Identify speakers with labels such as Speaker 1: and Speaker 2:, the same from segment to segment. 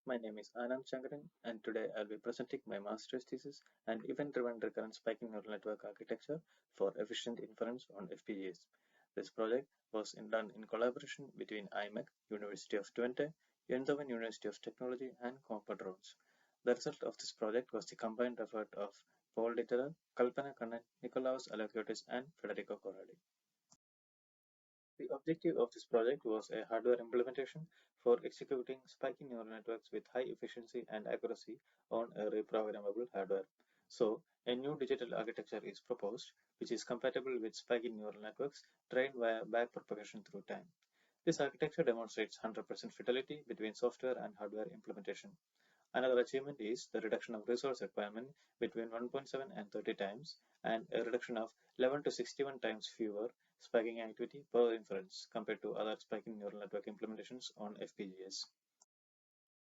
Speaker 1: My name is Sankaran, and today I'll be presenting my master's thesis on event-driven recurrent spiking neural network architecture for efficient inference on FPGAs. This project was done in collaboration between IMEC, University of Twente, Eindhoven University of Technology, and Compadrons. The result of this project was the combined effort of Paul Detterer, Kalpana Kannan, Nikolaos Alachiotis, and Federico Corradi. The objective of this project was a hardware implementation for executing spiking neural networks with high efficiency and accuracy on a reprogrammable hardware. So, a new digital architecture is proposed, which is compatible with spiking neural networks trained via back-propagation through time. This architecture demonstrates 100% fidelity between software and hardware implementation. Another achievement is the reduction of resource requirement between 1.7 and 30 times, and a reduction of 11 to 61 times fewer spiking activity per inference compared to other spiking neural network implementations on FPGAs.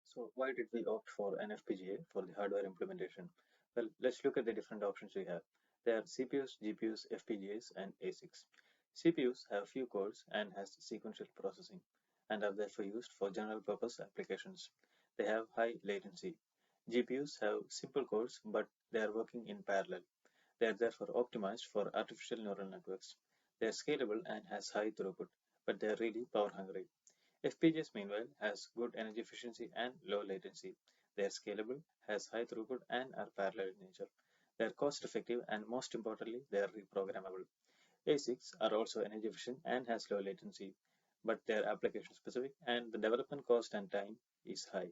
Speaker 1: So why did we opt for an FPGA for the hardware implementation? Well, let's look at the different options we have. There are CPUs, GPUs, FPGAs, and ASICs. CPUs have few cores and has sequential processing and are therefore used for general purpose applications. They have high latency. GPUs have simple cores, but they are working in parallel. They are therefore optimized for artificial neural networks. They are scalable and has high throughput, but they are really power hungry. FPGAs, meanwhile, has good energy efficiency and low latency. They are scalable, has high throughput, and are parallel in nature. They are cost effective, and most importantly, they are reprogrammable. ASICs are also energy efficient and has low latency, but they are application specific, and the development cost and time is high.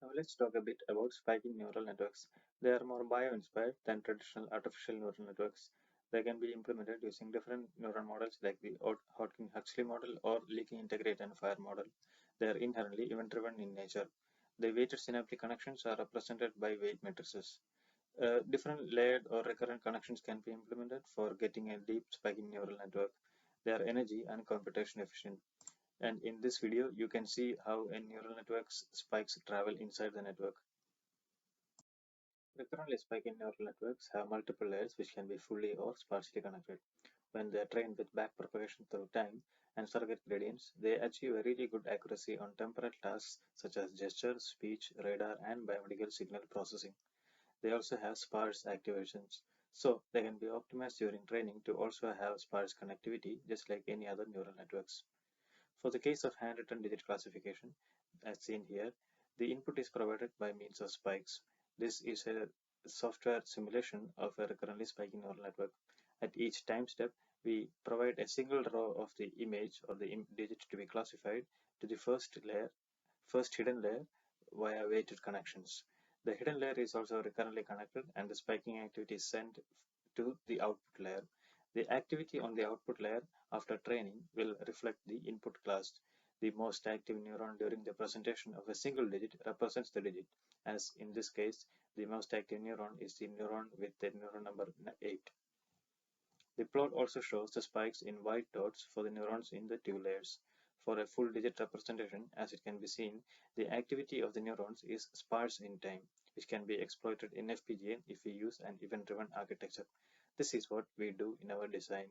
Speaker 1: Now let's talk a bit about spiking neural networks. They are more bio-inspired than traditional artificial neural networks. They can be implemented using different neuron models like the Hodgkin-Huxley model or leaking integrate and fire model. They are inherently event-driven in nature. The weighted synaptic connections are represented by weight matrices. Different layered or recurrent connections can be implemented for getting a deep spiking neural network. They are energy and computation efficient. And in this video, you can see how a neural network's spikes travel inside the network. Recurrently spiking neural networks have multiple layers which can be fully or sparsely connected. When they are trained with back-propagation through time and surrogate gradients, they achieve a really good accuracy on temporal tasks such as gesture, speech, radar, and biomedical signal processing. They also have sparse activations, so they can be optimized during training to also have sparse connectivity just like any other neural networks. For the case of handwritten digit classification, as seen here, the input is provided by means of spikes. This is a software simulation of a recurrently spiking neural network. At each time step, we provide a single row of the image or the digit to be classified to the first hidden layer via weighted connections. The hidden layer is also recurrently connected and the spiking activity is sent to the output layer. The activity on the output layer after training will reflect the input class. The most active neuron during the presentation of a single digit represents the digit, as in this case, the most active neuron is the neuron with the neuron number 8. The plot also shows the spikes in white dots for the neurons in the two layers. For a full digit representation, as it can be seen, the activity of the neurons is sparse in time, which can be exploited in FPGA if we use an event-driven architecture. This is what we do in our design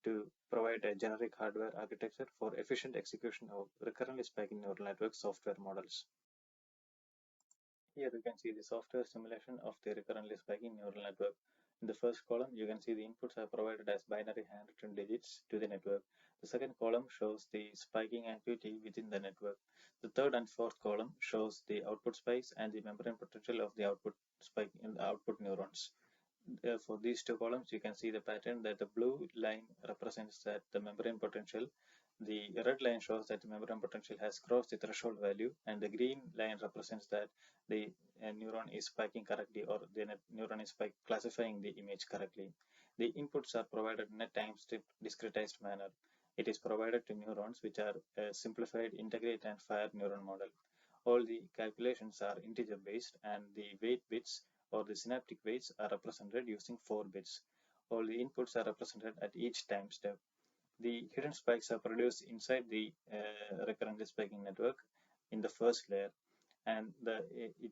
Speaker 1: to provide a generic hardware architecture for efficient execution of recurrently spiking neural network software models. Here you can see the software simulation of the recurrently spiking neural network. In the first column, you can see the inputs are provided as binary handwritten digits to the network. The second column shows the spiking activity within the network. The third and fourth column shows the output spikes and the membrane potential of the output spike in the output neurons. For these two columns, you can see the pattern that the blue line represents that the membrane potential. The red line shows that the membrane potential has crossed the threshold value, and the green line represents that the neuron is spiking correctly or the neuron is classifying the image correctly. The inputs are provided in a time-discretized manner. It is provided to neurons which are a simplified integrate and fire neuron model. All the calculations are integer based and the weight bits or the synaptic weights are represented using 4 bits. All the inputs are represented at each time step. The hidden spikes are produced inside the recurrently spiking network in the first layer, and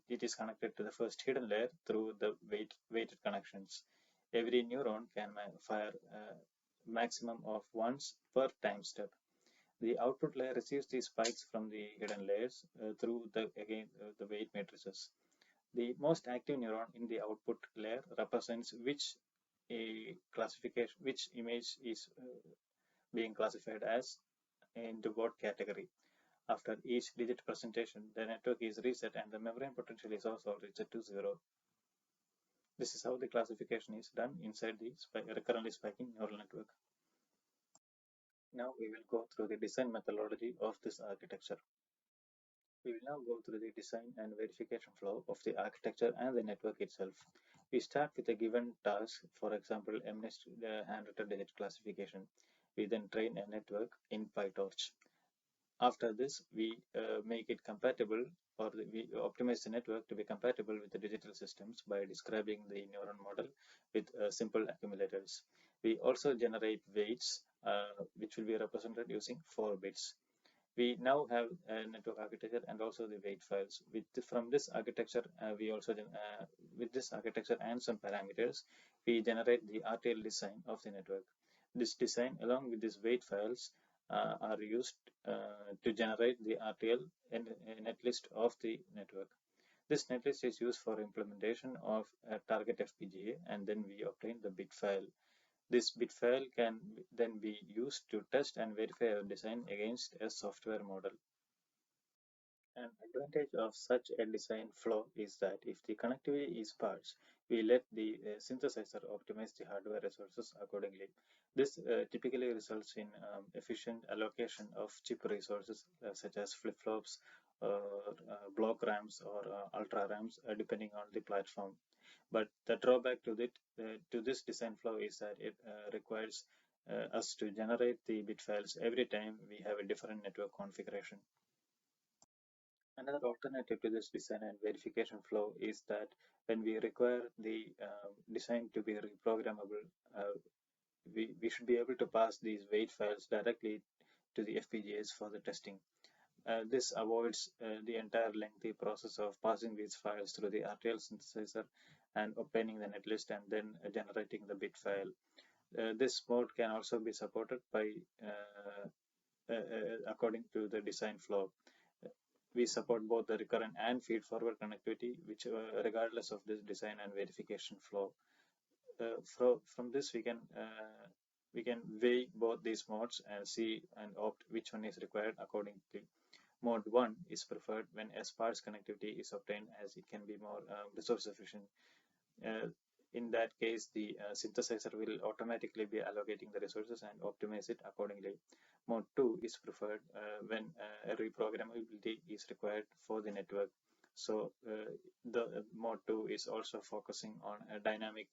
Speaker 1: it is connected to the first hidden layer through the weighted connections. Every neuron can fire maximum of once per time step. The output layer receives these spikes from the hidden layers through the weight matrices. The most active neuron in the output layer represents which image is being classified as into what category. After each digit presentation, the network is reset and the membrane potential is also reset to 0. This is how the classification is done inside the recurrently spiking neural network. Now we will go through the design methodology of this architecture. We will now go through the design and verification flow of the architecture and the network itself. We start with a given task, for example, MNIST handwritten digit classification. We then train a network in PyTorch. After this, we make it compatible, or we optimize the network to be compatible with the digital systems by describing the neuron model with simple accumulators. We also generate weights, which will be represented using 4 bits. We now have a network architecture and also the weight files. From this architecture, with this architecture and some parameters, we generate the RTL design of the network. This design, along with these weight files, are used to generate the RTL and netlist of the network. This netlist is used for implementation of a target FPGA, and then we obtain the bit file. This bit file can then be used to test and verify our design against a software model. An advantage of such a design flow is that if the connectivity is sparse, we let the synthesizer optimize the hardware resources accordingly. This typically results in efficient allocation of chip resources such as flip-flops or block RAMs or ultra RAMs depending on the platform. But the drawback to this design flow is that it requires us to generate the bit files every time we have a different network configuration. Another alternative to this design and verification flow is that when we require the design to be reprogrammable, we should be able to pass these weight files directly to the FPGAs for the testing. This avoids the entire lengthy process of passing these files through the RTL synthesizer and obtaining the netlist and then generating the bit file. This mode can also be supported by according to the design flow. We support both the recurrent and feed-forward connectivity, which regardless of this design and verification flow. From this, we can weigh both these modes and see and opt which one is required accordingly. Mode 1 is preferred when a sparse connectivity is obtained, as it can be more resource efficient. In that case, the synthesizer will automatically be allocating the resources and optimize it accordingly. Mode 2 is preferred when reprogrammability is required for the network. So the mode 2 is also focusing on a dynamic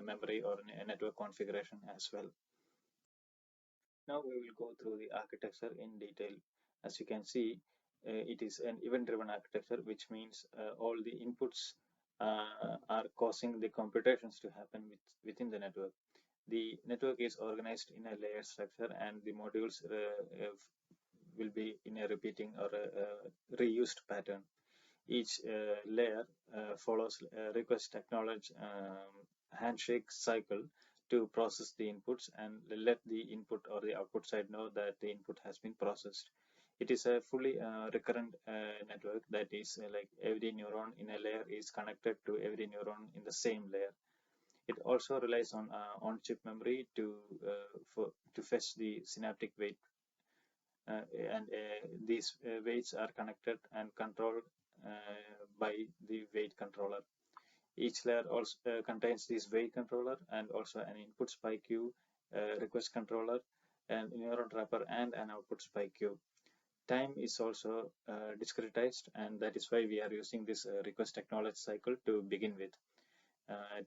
Speaker 1: memory or a network configuration as well. Now we will go through the architecture in detail. As you can see, it is an event-driven architecture, which means all the inputs are causing the computations to happen within the network. The network is organized in a layer structure, and the modules will be in a repeating or a reused pattern. Each layer follows a request acknowledge handshake cycle to process the inputs and let the input or the output side know that the input has been processed. It is a fully recurrent network, that is like every neuron in a layer is connected to every neuron in the same layer. It also relies on on-chip memory to fetch the synaptic weight, and these weights are connected and controlled by the weight controller. Each layer also contains this weight controller and also an input spike queue, request controller, and neuron wrapper, and an output spike queue. Time is also discretized, and that is why we are using this request acknowledge cycle to begin with.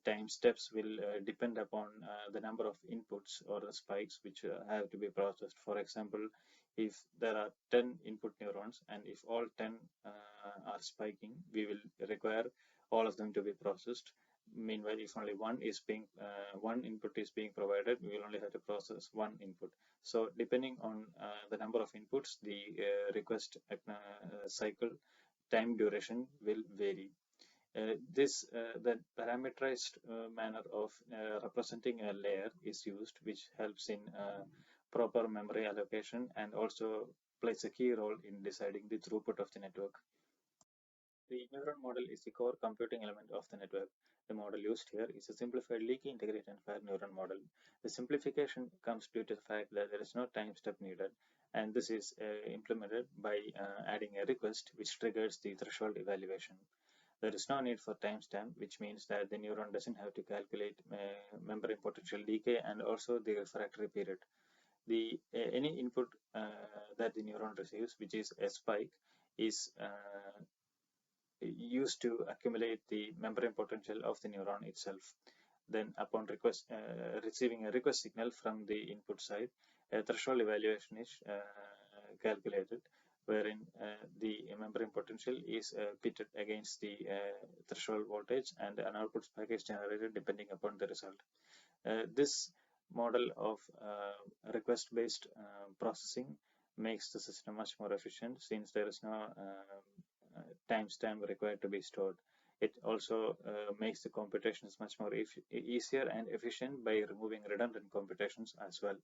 Speaker 1: Time steps will depend upon the number of inputs or the spikes which have to be processed. For example, if there are 10 input neurons and if all 10 are spiking, we will require all of them to be processed. Meanwhile, if only one input is being provided, we will only have to process one input. So depending on the number of inputs, the request cycle time duration will vary. The parameterized manner of representing a layer is used, which helps in proper memory allocation, and also plays a key role in deciding the throughput of the network. The neuron model is the core computing element of the network. The model used here is a simplified leaky integrated and fair neuron model. The simplification comes due to the fact that there is no time step needed, and this is implemented by adding a request which triggers the threshold evaluation. There is no need for timestamp, which means that the neuron doesn't have to calculate membrane potential decay and also the refractory period. Any input that the neuron receives, which is a spike, is used to accumulate the membrane potential of the neuron itself. Then upon receiving a request signal from the input side, a threshold evaluation is calculated, wherein the membrane potential is pitted against the threshold voltage, and an output spike is generated depending upon the result. This model of request-based processing makes the system much more efficient, since there is no timestamp required to be stored. It also makes the computations much more easier and efficient by removing redundant computations as well.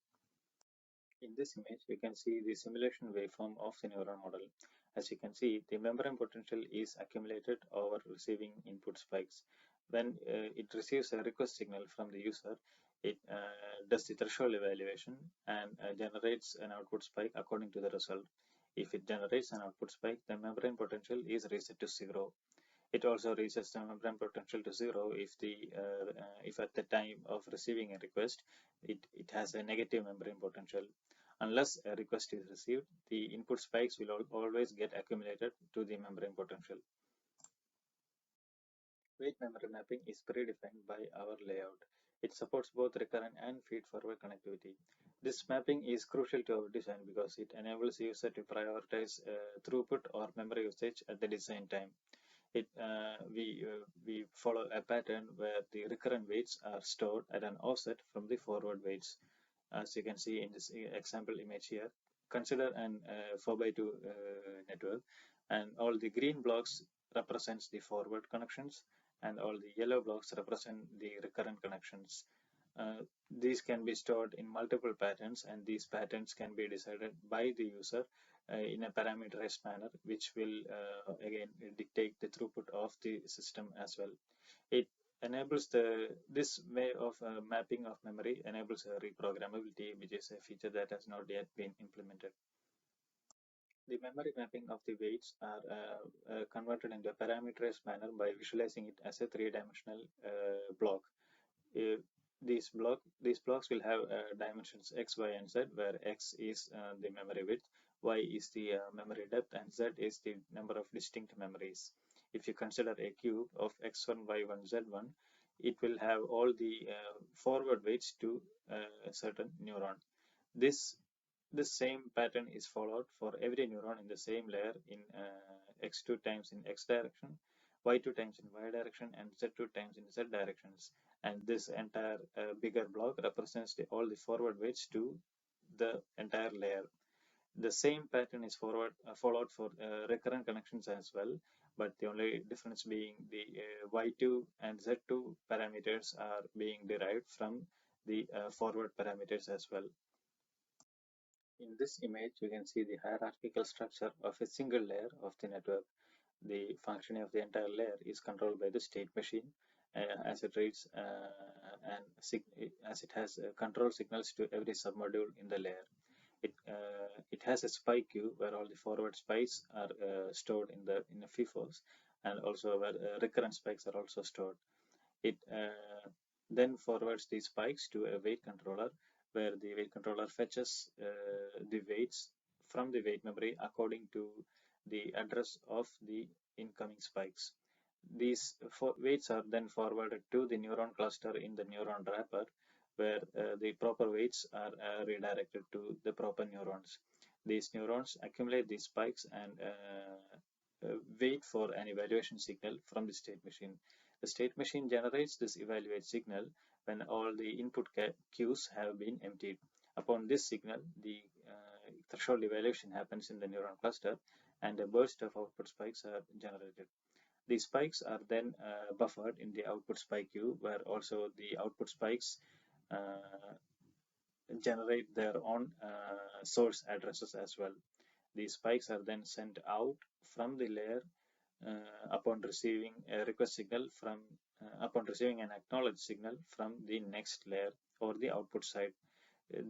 Speaker 1: In this image, we can see the simulation waveform of the neuron model. As you can see, the membrane potential is accumulated over receiving input spikes. When it receives a request signal from the user, it does the threshold evaluation and generates an output spike according to the result. If it generates an output spike, the membrane potential is reset to 0. It also resets the membrane potential to 0 if at the time of receiving a request it has a negative membrane potential. Unless a request is received, the input spikes will always get accumulated to the membrane potential. Weight memory mapping is predefined by our layout. It supports both recurrent and feed-forward connectivity. This mapping is crucial to our design because it enables the user to prioritize throughput or memory usage at the design time. We follow a pattern where the recurrent weights are stored at an offset from the forward weights. As you can see in this example image here, consider an 4x2 network, and all the green blocks represents the forward connections, and all the yellow blocks represent the recurrent connections. These can be stored in multiple patterns, and these patterns can be decided by the user in a parameterized manner, which will again dictate the throughput of the system as well. It enables this way of mapping of memory enables reprogrammability, which is a feature that has not yet been implemented. The memory mapping of the weights are converted into a parameterized manner by visualizing it as a three-dimensional block. These blocks will have dimensions x, y, and z, where x is the memory width, y is the memory depth, and z is the number of distinct memories. If you consider a cube of x1, y1, z1, it will have all the forward weights to a certain neuron. The same pattern is followed for every neuron in the same layer in x2 times in x direction, y2 times in y direction, and z2 times in z directions. And this entire bigger block represents all the forward weights to the entire layer. The same pattern is followed for recurrent connections as well, but the only difference being the y2 and z2 parameters are being derived from the forward parameters as well. In this image, you can see the hierarchical structure of a single layer of the network. The functioning of the entire layer is controlled by the state machine as it reads as it has control signals to every submodule in the layer. It has a spike queue where all the forward spikes are stored in a FIFOs, and also where recurrent spikes are also stored. It then forwards these spikes to a weight controller, where the weight controller fetches the weights from the weight memory according to the address of the incoming spikes. These weights are then forwarded to the neuron cluster in the neuron wrapper, where the proper weights are redirected to the proper neurons. These neurons accumulate these spikes and wait for an evaluation signal from the state machine. The state machine generates this evaluate signal when all the input queues have been emptied. Upon this signal, the threshold evaluation happens in the neuron cluster, and a burst of output spikes are generated. These spikes are then buffered in the output spike queue, where also the output spikes generate their own source addresses as well. These spikes are then sent out from the layer upon receiving a request signal from upon receiving an acknowledged signal from the next layer or the output side.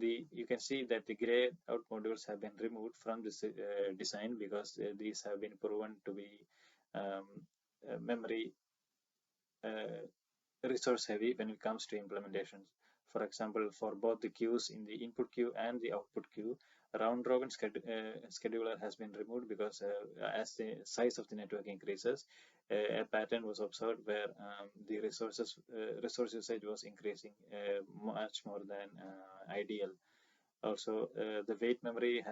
Speaker 1: You can see that the gray out modules have been removed from this design because these have been proven to be um, memory resource heavy when it comes to implementations. For example, for both the queues in the input queue and the output queue, round robin scheduler has been removed because as the size of the network increases, a pattern was observed where the resource usage was increasing much more than ideal. Also, the weight memory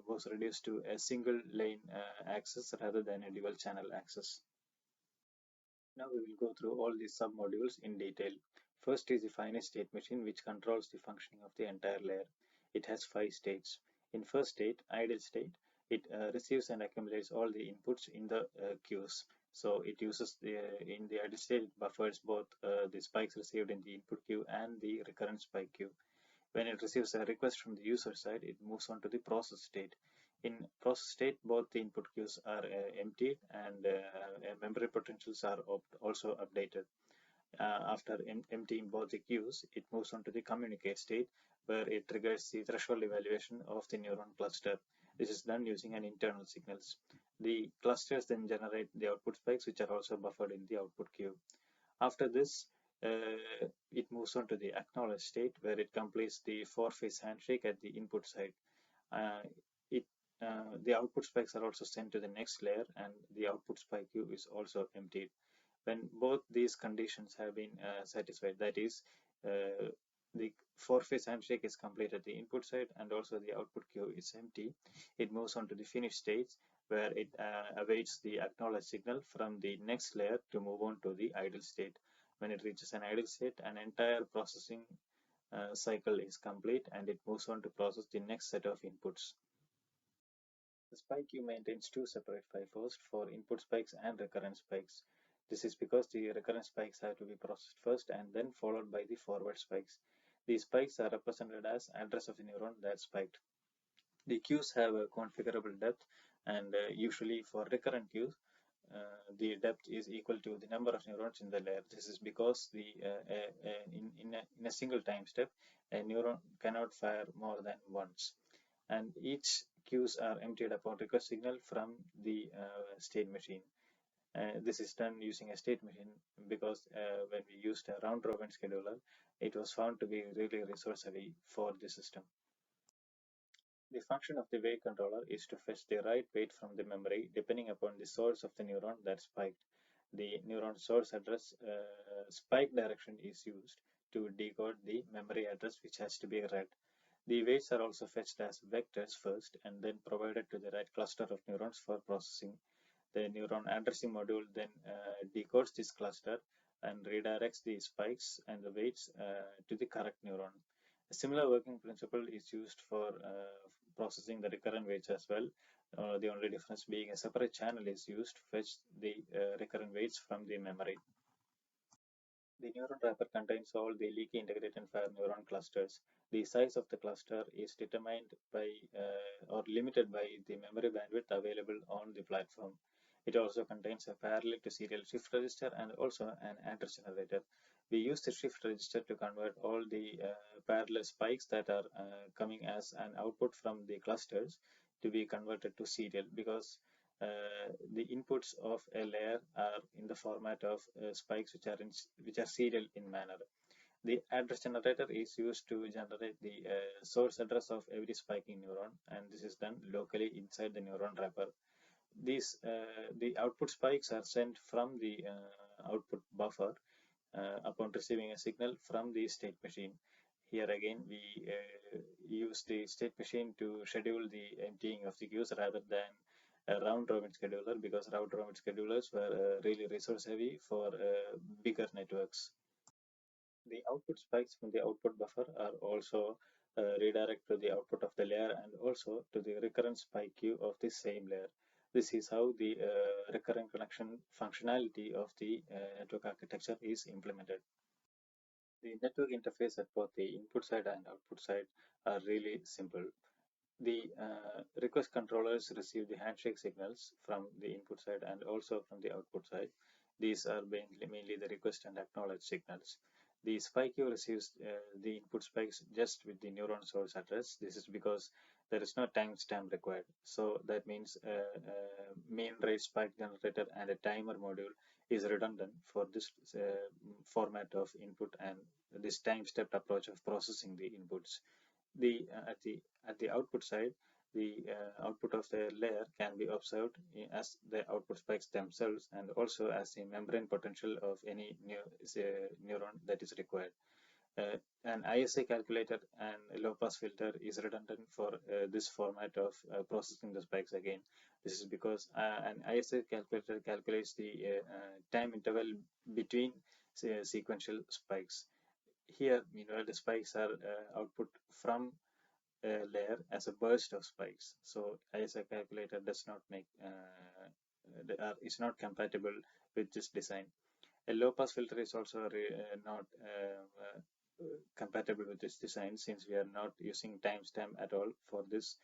Speaker 1: was reduced to a single lane access rather than a dual channel access. Now we will go through all these submodules in detail. First is the finite state machine, which controls the functioning of the entire layer. It has 5 states. In first state, idle state, it receives and accumulates all the inputs in the queues. So it uses in the idle state, it buffers both the spikes received in the input queue and the recurrent spike queue. When it receives a request from the user side, it moves on to the process state. In process state, both the input queues are emptied and memory potentials are also updated. After emptying both the queues, it moves on to the communicate state, where it triggers the threshold evaluation of the neuron cluster. This is done using an internal signals. The clusters then generate the output spikes, which are also buffered in the output queue. After this, it moves on to the acknowledge state, where it completes the four-phase handshake at the input side. Uh, it the output spikes are also sent to the next layer, and the output spike queue is also emptied. When both these conditions have been satisfied, that is, the four-phase handshake is complete at the input side and also the output queue is empty, it moves on to the finish stage, where it awaits the acknowledged signal from the next layer to move on to the idle state. When it reaches an idle state, an entire processing cycle is complete and it moves on to process the next set of inputs. The spike queue maintains two separate FIFOs for input spikes and recurrent spikes. This is because the recurrent spikes have to be processed first and then followed by the forward spikes. These spikes are represented as address of the neuron that spiked. The queues have a configurable depth, and usually for recurrent queues, the depth is equal to the number of neurons in the layer. This is because in a single time step, a neuron cannot fire more than once, and each queues are emptied upon request signal from the state machine. This is done using a state machine because when we used a round robin scheduler, it was found to be really resource heavy for the system. The function of the weight controller is to fetch the right weight from the memory depending upon the source of the neuron that spiked. The neuron source address spike direction is used to decode the memory address, which has to be read. The weights are also fetched as vectors first and then provided to the right cluster of neurons for processing. The neuron addressing module then decodes this cluster and redirects the spikes and the weights to the correct neuron. A similar working principle is used for processing the recurrent weights as well. The only difference being a separate channel is used to fetch the recurrent weights from the memory. The neuron wrapper contains all the leaky integrated and fire neuron clusters. The size of the cluster is determined by or limited by the memory bandwidth available on the platform. It also contains a parallel to serial shift register and also an address generator. We use the shift register to convert all the parallel spikes that are coming as an output from the clusters to be converted to serial, because the inputs of a layer are in the format of spikes which are serial in manner. The address generator is used to generate the source address of every spiking neuron, and this is done locally inside the neuron wrapper. The output spikes are sent from the output buffer upon receiving a signal from the state machine. Here again, we use the state machine to schedule the emptying of the queues rather than a round robin scheduler, because round robin schedulers were really resource heavy for bigger networks. The output spikes from the output buffer are also redirected to the output of the layer and also to the recurrent spike queue of the same layer. This is how the recurrent connection functionality of the network architecture is implemented. The network interface at both the input side and output side are really simple. The request controllers receive the handshake signals from the input side and also from the output side. These are mainly the request and acknowledge signals. The spike queue receives the input spikes just with the neuron source address. This is because there is no timestamp required. So that means main rate spike generator and a timer module is redundant for this format of input and this time-stepped approach of processing the inputs. At the output side, the output of the layer can be observed as the output spikes themselves and also as the membrane potential of any neuron that is required. An ISA calculator and a low-pass filter is redundant for this format of processing the spikes again. This is because an ISA calculator calculates the time interval between sequential spikes. Here, meanwhile, the spikes are output from layer as a burst of spikes. So ISA calculator does not make is not compatible with this design. A low pass filter is also not compatible with this design since we are not using timestamp at all for this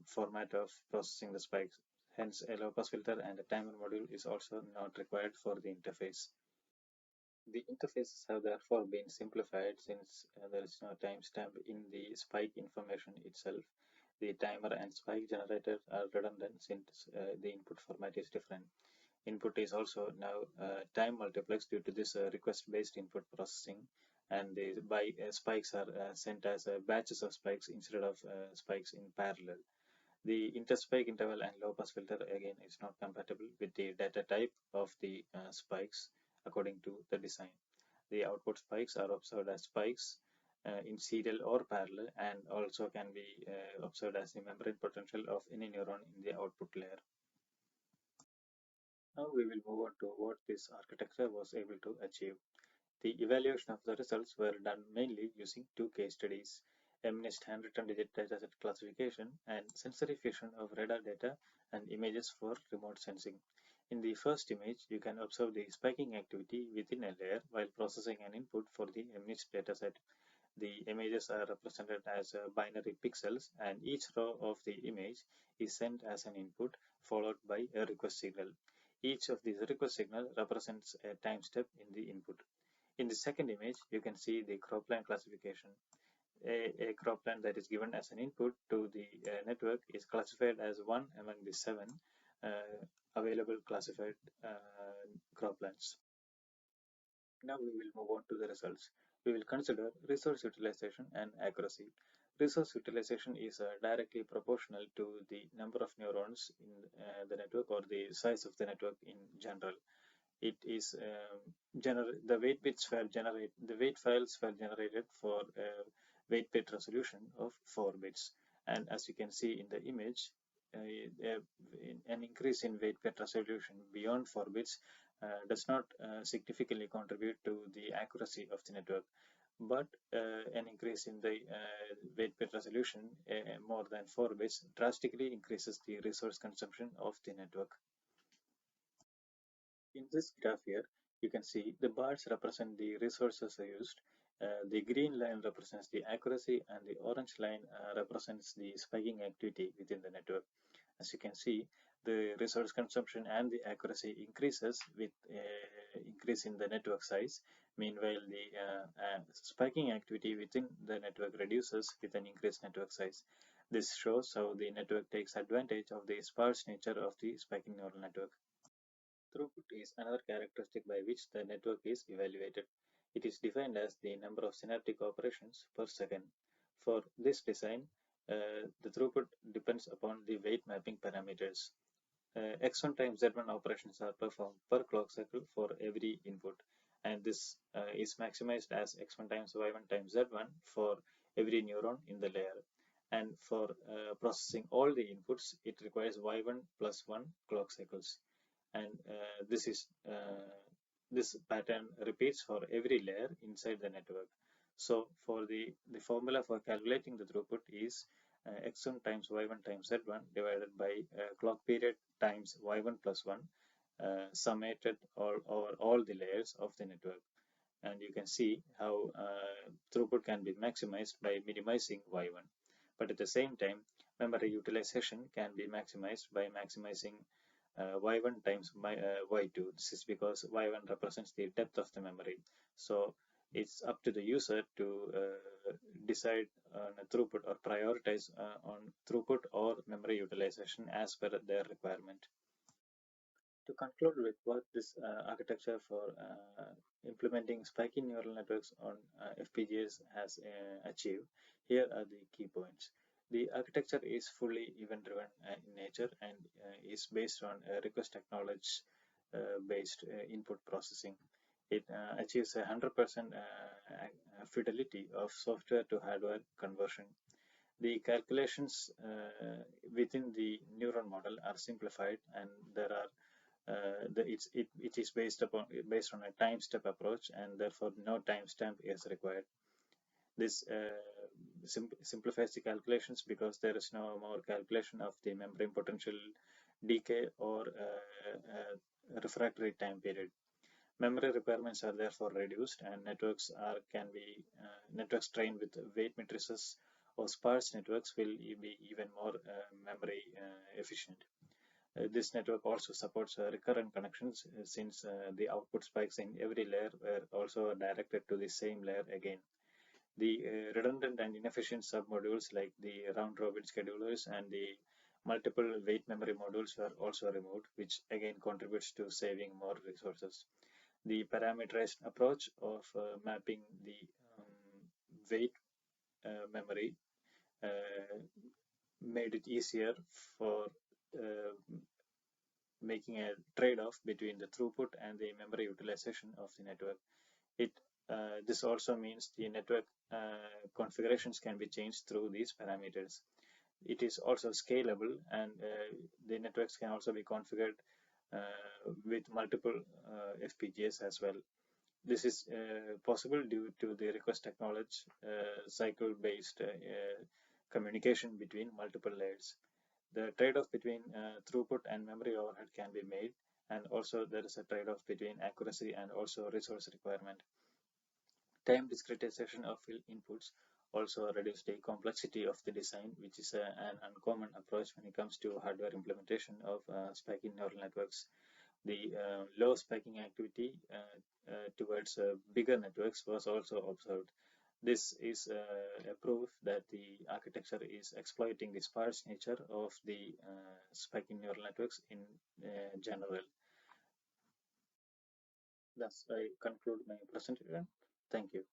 Speaker 1: format of processing the spikes. Hence, a low pass filter and a timer module is also not required for the interface. The interfaces have therefore been simplified since there is no timestamp in the spike information itself. The timer and spike generator are redundant since the input format is different. Input is also now time multiplexed due to this request-based input processing, and the spikes are sent as batches of spikes instead of spikes in parallel. The interspike interval and low-pass filter again is not compatible with the data type of the spikes according to the design. The output spikes are observed as spikes in serial or parallel and also can be observed as the membrane potential of any neuron in the output layer. Now we will move on to what this architecture was able to achieve. The evaluation of the results were done mainly using two case studies: MNIST handwritten digit dataset classification and sensory fusion of radar data and images for remote sensing. In the first image, you can observe the spiking activity within a layer while processing an input for the MNIST dataset. The images are represented as binary pixels, and each row of the image is sent as an input followed by a request signal. Each of these request signals represents a time step in the input. In the second image, you can see the cropland classification. A cropland that is given as an input to the network is classified as one among the 7 available classified croplands. Now we will move on to the results. We will consider resource utilization and accuracy. Resource utilization is directly proportional to the number of neurons in the network or the size of the network in general. It is the weight files were generated for weight bit resolution of 4 bits, and as you can see in the image, an increase in weight bit resolution beyond 4 bits does not significantly contribute to the accuracy of the network, but an increase in the weight bit resolution more than 4 bits drastically increases the resource consumption of the network. In this graph here, you can see the bars represent the resources used. The green line represents the accuracy and the orange line represents the spiking activity within the network. As you can see, the resource consumption and the accuracy increases with increase in the network size. Meanwhile, the spiking activity within the network reduces with an increased network size. This shows how the network takes advantage of the sparse nature of the spiking neural network. Throughput is another characteristic by which the network is evaluated. It is defined as the number of synaptic operations per second. For this design, the throughput depends upon the weight mapping parameters. X1 times Z1 operations are performed per clock cycle for every input, and this is maximized as X1 times Y1 times Z1 for every neuron in the layer. And for processing all the inputs, it requires Y1 plus 1 clock cycles. And this pattern repeats for every layer inside the network. So for the formula for calculating the throughput is x1 times y1 times z1 divided by clock period times y1 plus 1 summated over all the layers of the network. and you can see how throughput can be maximized by minimizing y1. But at the same time, memory utilization can be maximized by maximizing y1 times y2. This is because y1 represents the depth of the memory. So it's up to the user to decide on a throughput or prioritize on throughput or memory utilization as per their requirement. To conclude with what this architecture for implementing spiking neural networks on FPGAs has achieved, here are the key points. The architecture is fully event-driven in nature and is based on request acknowledge based input processing. It achieves 100% fidelity of software to hardware conversion. The calculations within the neuron model are simplified, and there are it is based on a time step approach, and therefore no timestamp is required. This simplifies the calculations because there is no more calculation of the membrane potential decay or refractory time period. Memory requirements are therefore reduced, and networks networks trained with weight matrices or sparse networks will be even more memory efficient. This network also supports recurrent connections since the output spikes in every layer were also directed to the same layer again. The redundant and inefficient submodules like the round-robin schedulers and the multiple weight memory modules were also removed, which again contributes to saving more resources. The parameterized approach of mapping the weight memory made it easier for making a trade-off between the throughput and the memory utilization of the network. This also means the network configurations can be changed through these parameters. It is also scalable, and the networks can also be configured with multiple FPGAs as well. This is possible due to the request acknowledge cycle-based communication between multiple layers. The trade-off between throughput and memory overhead can be made, and also there is a trade-off between accuracy and also resource requirement. Time discretization of inputs also reduce the complexity of the design, which is an uncommon approach when it comes to hardware implementation of spiking neural networks. The low spiking activity towards bigger networks was also observed. This is a proof that the architecture is exploiting the sparse nature of the spiking neural networks in general. Thus, I conclude my presentation. Thank you.